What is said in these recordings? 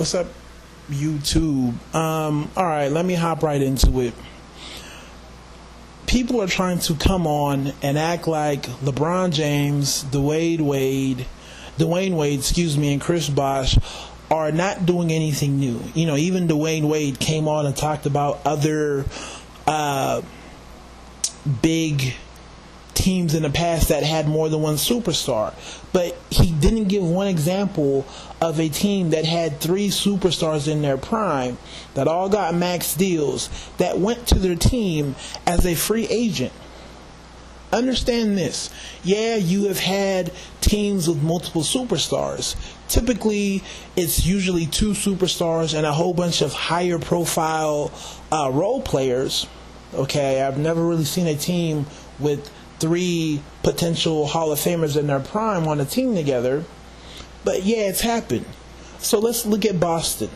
What's up, YouTube? Alright, let me hop right into it. People are trying to come on and act like LeBron James, Dwayne Wade, and Chris Bosh are not doing anything new. You know, even Dwayne Wade came on and talked about other big teams in the past that had more than one superstar, but he didn't give one example of a team that had three superstars in their prime that all got max deals that went to their team as a free agent. Understand this. Yeah, you have had teams with multiple superstars. Typically, it's usually two superstars and a whole bunch of higher profile role players. Okay, I've never really seen a team with three potential Hall of Famers in their prime on a team together. But yeah, it's happened. So let's look at Boston.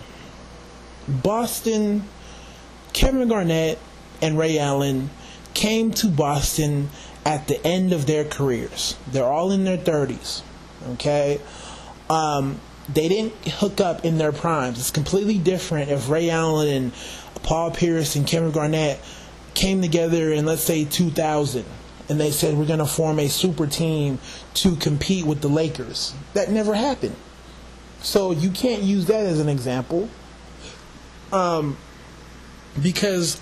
Kevin Garnett and Ray Allen came to Boston at the end of their careers. They're all in their 30s. Okay? They didn't hook up in their primes. It's completely different if Ray Allen and Paul Pierce and Kevin Garnett came together in, let's say, 2000. And they said, we're going to form a super team to compete with the Lakers. That never happened. So you can't use that as an example. Because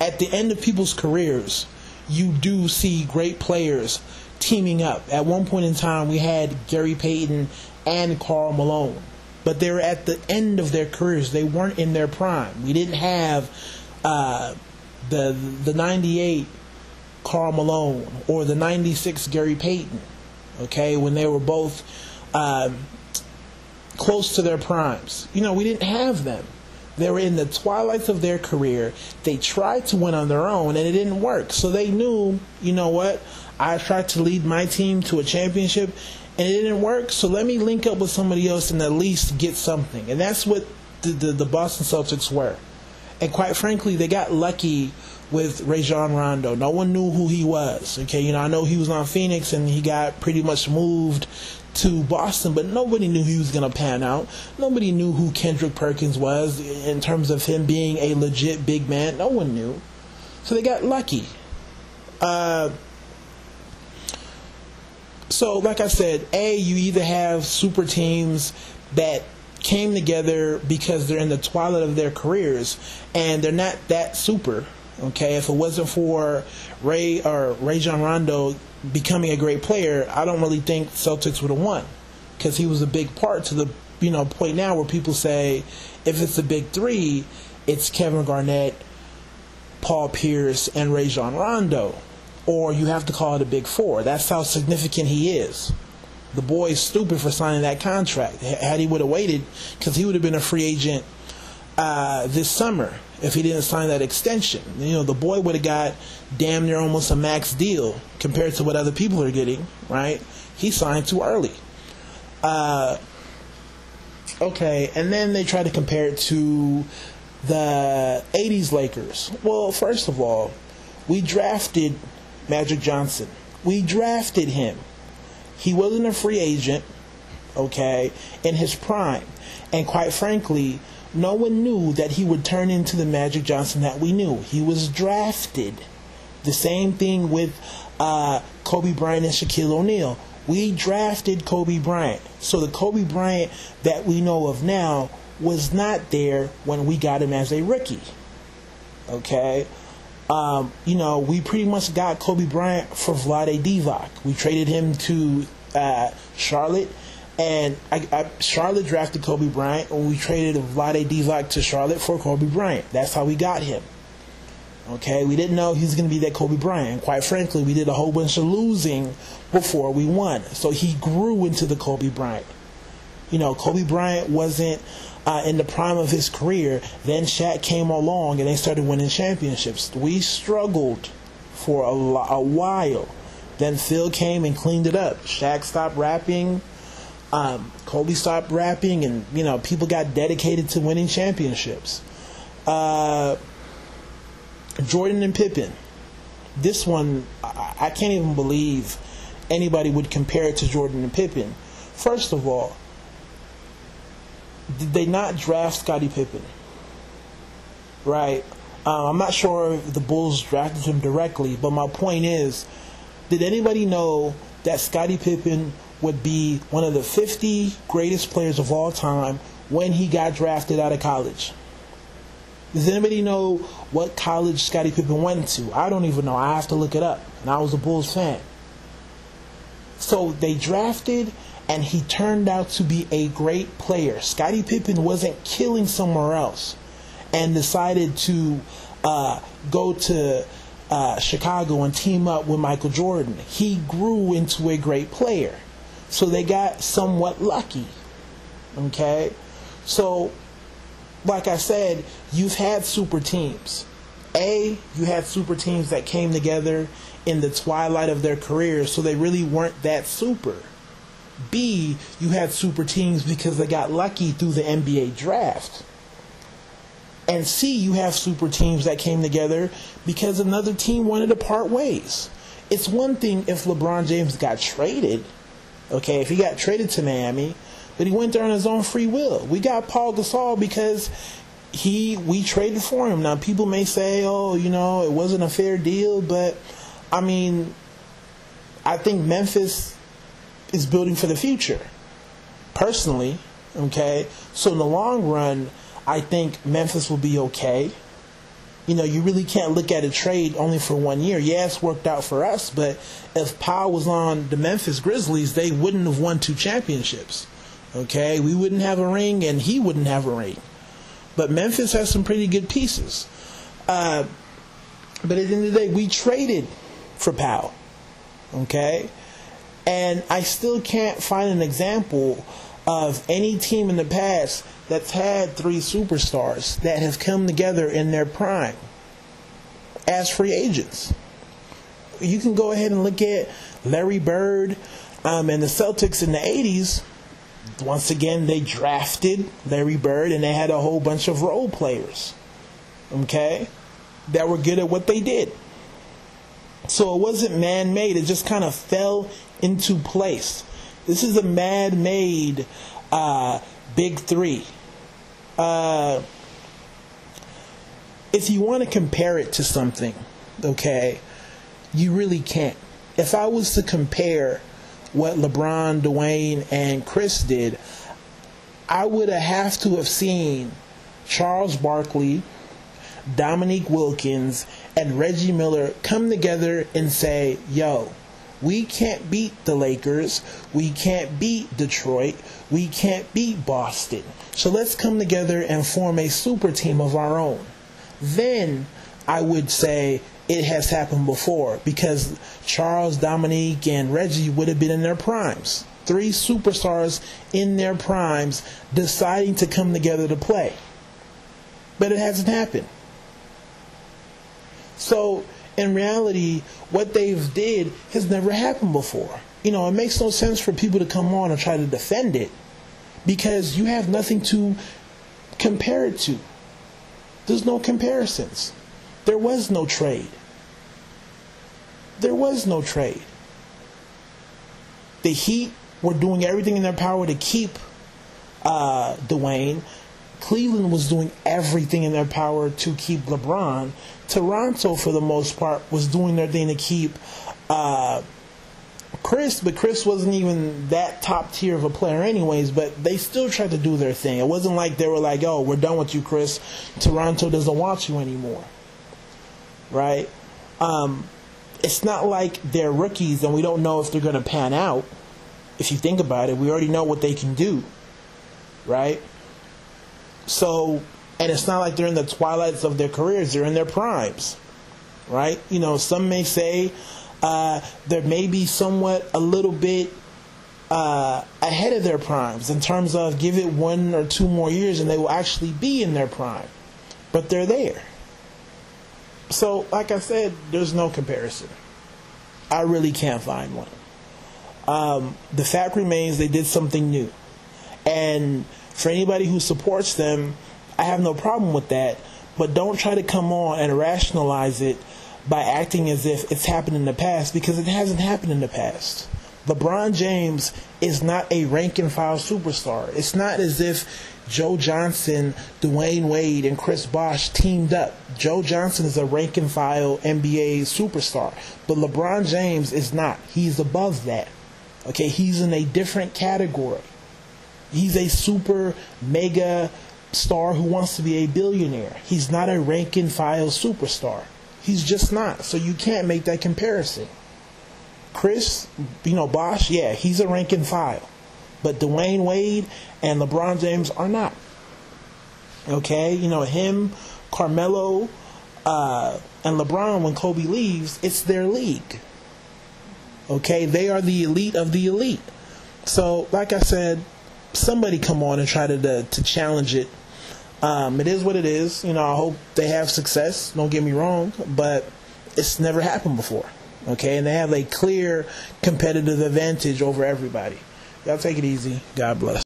at the end of people's careers, you do see great players teaming up. At one point in time, we had Gary Payton and Karl Malone. But they were at the end of their careers. They weren't in their prime. We didn't have the 98 Karl Malone or the 96 Gary Payton, okay, when they were both close to their primes. You know, we didn't have them. They were in the twilights of their career. They tried to win on their own, and it didn't work. So they knew, you know what, I tried to lead my team to a championship, and it didn't work, so let me link up with somebody else and at least get something. And that's what the Boston Celtics were. And quite frankly, they got lucky with Rajon Rondo. No one knew who he was. Okay, you know, I know he was on Phoenix and he got pretty much moved to Boston, but nobody knew he was going to pan out. Nobody knew who Kendrick Perkins was in terms of him being a legit big man. No one knew. So they got lucky. So, like I said, you either have super teams that came together because they're in the twilight of their careers and they're not that super. Okay, if it wasn't for Rajon Rondo becoming a great player, I don't really think Celtics would have won, because he was a big part to the point now where people say if it's the big three, it's Kevin Garnett, Paul Pierce, and Rajon Rondo, or you have to call it a big four. That's how significant he is. The boy is stupid for signing that contract. Had he would have waited, because he would have been a free agent this summer if he didn't sign that extension. You know, the boy would have got damn near almost a max deal compared to what other people are getting, right? He signed too early. Okay, and then they try to compare it to the 80s Lakers. Well, first of all, we drafted Magic Johnson. We drafted him. He wasn't a free agent, okay, in his prime. And quite frankly, no one knew that he would turn into the Magic Johnson that we knew. He was drafted. The same thing with Kobe Bryant and Shaquille O'Neal. We drafted Kobe Bryant. So the Kobe Bryant that we know of now was not there when we got him as a rookie. Okay? You know, we pretty much got Kobe Bryant for Vlade Divac. We traded him to Charlotte. And Charlotte drafted Kobe Bryant, and we traded Vlade Divac to Charlotte for Kobe Bryant. That's how we got him. Okay, we didn't know he was going to be that Kobe Bryant. Quite frankly, we did a whole bunch of losing before we won. So he grew into the Kobe Bryant. You know, Kobe Bryant wasn't in the prime of his career. Then Shaq came along, and they started winning championships. We struggled for a while. Then Phil came and cleaned it up. Shaq stopped rapping. Kobe stopped rapping, and you know, people got dedicated to winning championships. Jordan and Pippen. This one, I can't even believe anybody would compare it to Jordan and Pippen. First of all, did they not draft Scottie Pippen? Right? I'm not sure if the Bulls drafted him directly, but my point is, did anybody know that Scottie Pippen would be one of the 50 greatest players of all time when he got drafted out of college? Does anybody know what college Scottie Pippen went to? I don't even know. I have to look it up. And I was a Bulls fan. So they drafted, and he turned out to be a great player. Scottie Pippen wasn't killing somewhere else and decided to go to Chicago and team up with Michael Jordan. He grew into a great player. So they got somewhat lucky. Okay? So, like I said, you've had super teams. You had super teams that came together in the twilight of their careers, so they really weren't that super. B, you had super teams because they got lucky through the NBA draft. And C, you have super teams that came together because another team wanted to part ways. It's one thing if LeBron James got traded, okay, if he got traded to Miami, but he went there on his own free will. We got Paul Gasol because we traded for him. Now, people may say, oh, it wasn't a fair deal, but, I mean, I think Memphis is building for the future, personally, okay? So in the long run, I think Memphis will be okay. You really can't look at a trade only for 1 year. Yeah, it's worked out for us, but if Powell was on the Memphis Grizzlies, they wouldn't have won 2 championships. Okay? We wouldn't have a ring, and he wouldn't have a ring. But Memphis has some pretty good pieces. But at the end of the day, we traded for Powell. Okay? And I still can't find an example of any team in the past that's had 3 superstars that have come together in their prime as free agents. You can go ahead and look at Larry Bird and the Celtics in the 80s. Once again, they drafted Larry Bird, and they had a whole bunch of role players, okay, that were good at what they did. So it wasn't man-made. It just kind of fell into place. This is a man-made big 3. If you want to compare it to something, okay, you really can't. If I was to compare what LeBron, Dwayne, and Chris did, I would have to have seen Charles Barkley, Dominique Wilkins, and Reggie Miller come together and say, yo, we can't beat the Lakers, we can't beat Detroit, we can't beat Boston. So let's come together and form a super team of our own. Then I would say it has happened before, because Charles, Dominique, and Reggie would have been in their primes. 3 superstars in their primes deciding to come together to play. But it hasn't happened. So, in reality, what they've did has never happened before. It makes no sense for people to come on and try to defend it, because you have nothing to compare it to. There's no comparisons. There was no trade. There was no trade. The Heat were doing everything in their power to keep Dwayne. Cleveland was doing everything in their power to keep LeBron. Toronto, for the most part, was doing their thing to keep Chris, but Chris wasn't even that top tier of a player anyways, but they still tried to do their thing. It wasn't like they were like, oh, we're done with you, Chris. Toronto doesn't want you anymore. Right? It's not like they're rookies and we don't know if they're going to pan out. If you think about it, we already know what they can do. Right? So, and it's not like they're in the twilights of their careers. They're in their primes. Right? Some may say there may be somewhat a little bit ahead of their primes in terms of give it 1 or 2 more years and they will actually be in their prime. But they're there. So, like I said, there's no comparison. I really can't find one. The fact remains they did something new. And for anybody who supports them, I have no problem with that. But don't try to come on and rationalize it by acting as if it's happened in the past, because it hasn't happened in the past. LeBron James is not a rank and file superstar. It's not as if Joe Johnson, Dwayne Wade, and Chris Bosh teamed up. Joe Johnson is a rank-and-file NBA superstar, but LeBron James is not. He's above that. Okay, he's in a different category. He's a super mega star who wants to be a billionaire. He's not a rank-and-file superstar. He's just not. So you can't make that comparison. Chris, Bosh, yeah, he's a rank-and-file. But Dwayne Wade and LeBron James are not. Okay? Him, Carmelo, and LeBron, when Kobe leaves, it's their league. Okay? They are the elite of the elite. So, like I said, somebody come on and try to challenge it. It is what it is. I hope they have success. Don't get me wrong. But it's never happened before. Okay? And they have a clear competitive advantage over everybody. Y'all take it easy. God bless.